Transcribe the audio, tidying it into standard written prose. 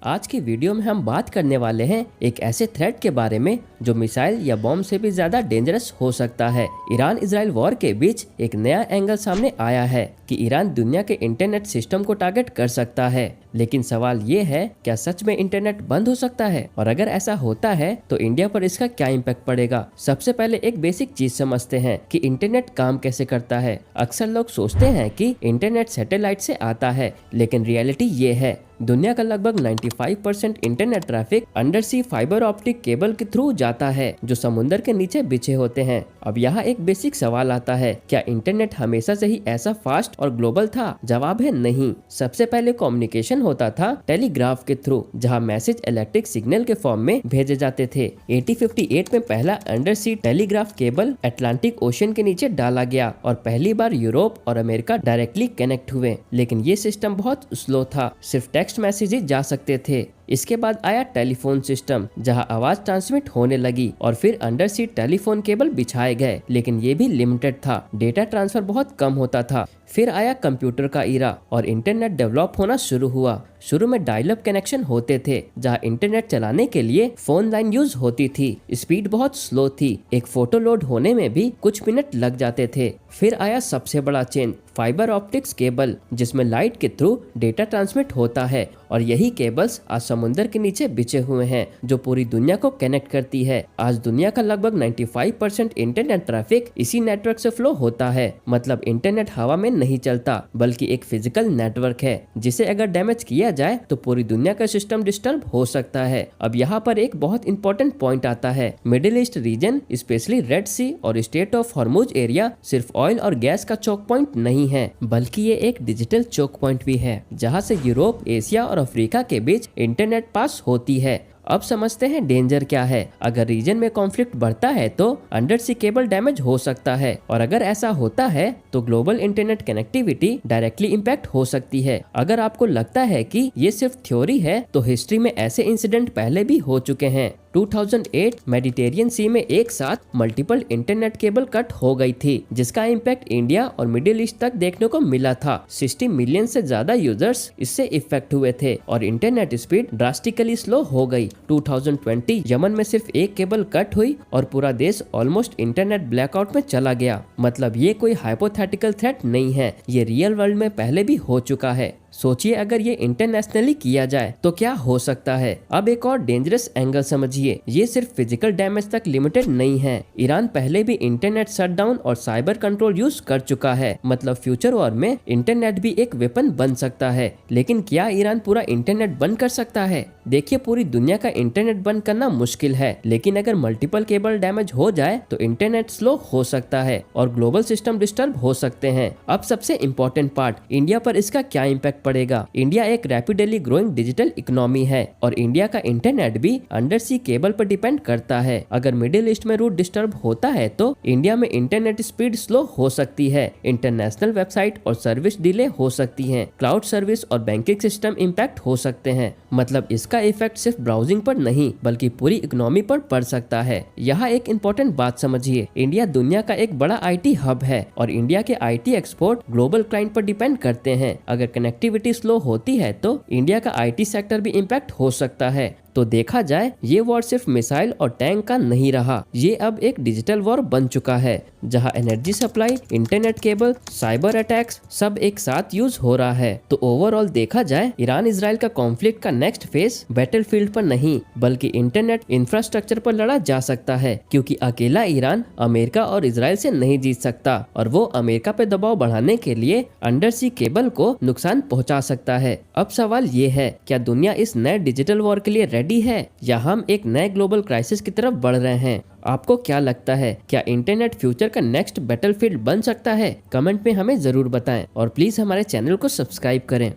आज की वीडियो में हम बात करने वाले हैं एक ऐसे थ्रेट के बारे में जो मिसाइल या बॉम्ब से भी ज्यादा डेंजरस हो सकता है। ईरान इजराइल वॉर के बीच एक नया एंगल सामने आया है कि ईरान दुनिया के इंटरनेट सिस्टम को टारगेट कर सकता है। लेकिन सवाल ये है, क्या सच में इंटरनेट बंद हो सकता है, और अगर ऐसा होता है तो इंडिया पर इसका क्या इम्पैक्ट पड़ेगा। सबसे पहले एक बेसिक चीज समझते हैं कि इंटरनेट काम कैसे करता है। अक्सर लोग सोचते हैं कि इंटरनेट सैटेलाइट से आता है, लेकिन रियलिटी ये है, दुनिया का लगभग 95% internet traffic under sea fibre optic cable के थ्रू जाता है, जो समुद्र के नीचे बिछे होते हैं। अब यहाँ एक बेसिक सवाल आता है, क्या इंटरनेट हमेशा से ही ऐसा फास्ट और ग्लोबल था? जवाब है नहीं। सबसे पहले कम्युनिकेशन होता था टेलीग्राफ के थ्रू, जहाँ मैसेज इलेक्ट्रिक सिग्नल के फॉर्म में भेजे जाते थे। 1858 में पहला अंडर सी टेलीग्राफ केबल अटलांटिक ओशन के नीचे डाला गया और पहली बार यूरोप और अमेरिका डायरेक्टली कनेक्ट हुए। लेकिन ये सिस्टम बहुत स्लो था, सिर्फ टेक्स्ट मैसेजेस जा सकते थे। इसके बाद आया टेलीफोन सिस्टम, जहां आवाज ट्रांसमिट होने लगी, और फिर अंडर सी टेलीफोन केबल बिछाए गए, लेकिन ये भी लिमिटेड था, डेटा ट्रांसफर बहुत कम होता था। फिर आया कंप्यूटर का ईरा और इंटरनेट डेवलप होना शुरू हुआ। शुरू में डायल अप कनेक्शन होते थे, जहां इंटरनेट चलाने के लिए फोन लाइन यूज होती थी। स्पीड बहुत स्लो थी, एक फोटो लोड होने में भी कुछ मिनट लग जाते थे। फिर आया सबसे बड़ा चेंज, फाइबर ऑप्टिक्स केबल, जिसमें लाइट के थ्रू डेटा ट्रांसमिट होता है, और यही केबल्स आज समुद्र के नीचे बिछे हुए हैं, जो पूरी दुनिया को कनेक्ट करती है। आज दुनिया का लगभग 95% इंटरनेट ट्रैफिक इसी नेटवर्क से फ्लो होता है। मतलब इंटरनेट हवा में नहीं चलता, बल्कि एक फिजिकल नेटवर्क है, जिसे अगर डैमेज किया जाए तो पूरी दुनिया का सिस्टम डिस्टर्ब हो सकता है। अब यहाँ पर एक बहुत इंपॉर्टेंट पॉइंट आता है, Middle East region, specially Red Sea और स्टेट ऑफ हॉर्मुज एरिया सिर्फ ऑयल और गैस का चोक पॉइंट नहीं है, बल्कि ये एक डिजिटल चोक पॉइंट भी है, जहाँ से यूरोप, एशिया और अफ्रीका के बीच इंटरनेट पास होती है। अब समझते हैं डेंजर क्या है। अगर रीजन में कॉन्फ्लिक्ट बढ़ता है तो अंडर सी केबल डैमेज हो सकता है, और अगर ऐसा होता है तो global internet connectivity directly impact हो सकती है। अगर आपको लगता है कि ये सिर्फ थ्योरी है, तो हिस्ट्री में ऐसे इंसिडेंट पहले भी हो चुके हैं। 2008 मेडिटेरियन सी में एक साथ मल्टीपल इंटरनेट केबल कट हो गई थी, जिसका इम्पैक्ट इंडिया और मिडिल ईस्ट तक देखने को मिला था। 60 मिलियन से ज्यादा यूजर्स इससे इफेक्ट हुए थे, और इंटरनेट स्पीड ड्रास्टिकली स्लो हो गई। 2020 यमन में सिर्फ एक केबल कट हुई और पूरा देश ऑलमोस्ट इंटरनेट ब्लैकआउट में चला गया। मतलब ये कोई हाइपोथेटिकल थ्रेट नहीं है, ये रियल वर्ल्ड में पहले भी हो चुका है। सोचिए अगर ये इंटरनेशनली किया जाए तो क्या हो सकता है। अब एक और डेंजरस एंगल समझिए, ये सिर्फ फिजिकल डैमेज तक लिमिटेड नहीं है। ईरान पहले भी इंटरनेट शटडाउन और साइबर कंट्रोल यूज कर चुका है। मतलब फ्यूचर वॉर में इंटरनेट भी एक वेपन बन सकता है। लेकिन क्या ईरान पूरा इंटरनेट बंद कर सकता है? देखिए, पूरी दुनिया का इंटरनेट बंद करना मुश्किल है, लेकिन अगर मल्टीपल केबल डैमेज हो जाए तो इंटरनेट स्लो हो सकता है और ग्लोबल सिस्टम डिस्टर्ब हो सकते हैं। अब सबसे इम्पोर्टेंट पार्ट, इंडिया पर इसका क्या इम्पैक्ट पड़ेगा। इंडिया एक रैपिडली ग्रोइंग डिजिटल इकोनॉमी है, और इंडिया का इंटरनेट भी अंडर सी केबल पर डिपेंड करता है। अगर मिडिल ईस्ट में रूट डिस्टर्ब होता है तो इंडिया में इंटरनेट स्पीड स्लो हो सकती है, इंटरनेशनल वेबसाइट और सर्विस डिले हो सकती है, क्लाउड सर्विस और बैंकिंग सिस्टम इम्पैक्ट हो सकते हैं। मतलब इसका इफेक्ट सिर्फ ब्राउजिंग पर नहीं, बल्कि पूरी इकोनॉमी पर पड़ सकता है। यहाँ एक इम्पोर्टेंट बात समझिए, इंडिया दुनिया का एक बड़ा IT हब है, और इंडिया के IT एक्सपोर्ट ग्लोबल क्लाइंट पर डिपेंड करते हैं। अगर कनेक्टिविटी स्लो होती है तो इंडिया का IT सेक्टर भी इम्पैक्ट हो सकता है। तो देखा जाए, ये वॉर सिर्फ मिसाइल और टैंक का नहीं रहा, ये अब एक डिजिटल वॉर बन चुका है, जहां energy supply, internet cable, cyber attacks सब एक साथ यूज हो रहा है। तो ओवरऑल देखा जाए, ईरान इजराइल का कॉन्फ्लिक्ट का नेक्स्ट फेज बैटलफील्ड पर नहीं, बल्कि इंटरनेट इंफ्रास्ट्रक्चर पर लड़ा जा सकता है, क्योंकि अकेला ईरान अमेरिका और इजराइल से नहीं जीत सकता, और वो अमेरिका पे दबाव बढ़ाने के लिए अंडर सी केबल को नुकसान पहुंचा सकता है। अब सवाल ये है, क्या दुनिया इस नए डिजिटल वॉर के लिए रेडी है, या हम एक नए ग्लोबल क्राइसिस की तरफ बढ़ रहे हैं? आपको क्या लगता है, क्या इंटरनेट फ्यूचर का नेक्स्ट बैटलफील्ड बन सकता है? कमेंट में हमें जरूर बताएं, और प्लीज हमारे चैनल को सब्सक्राइब करें।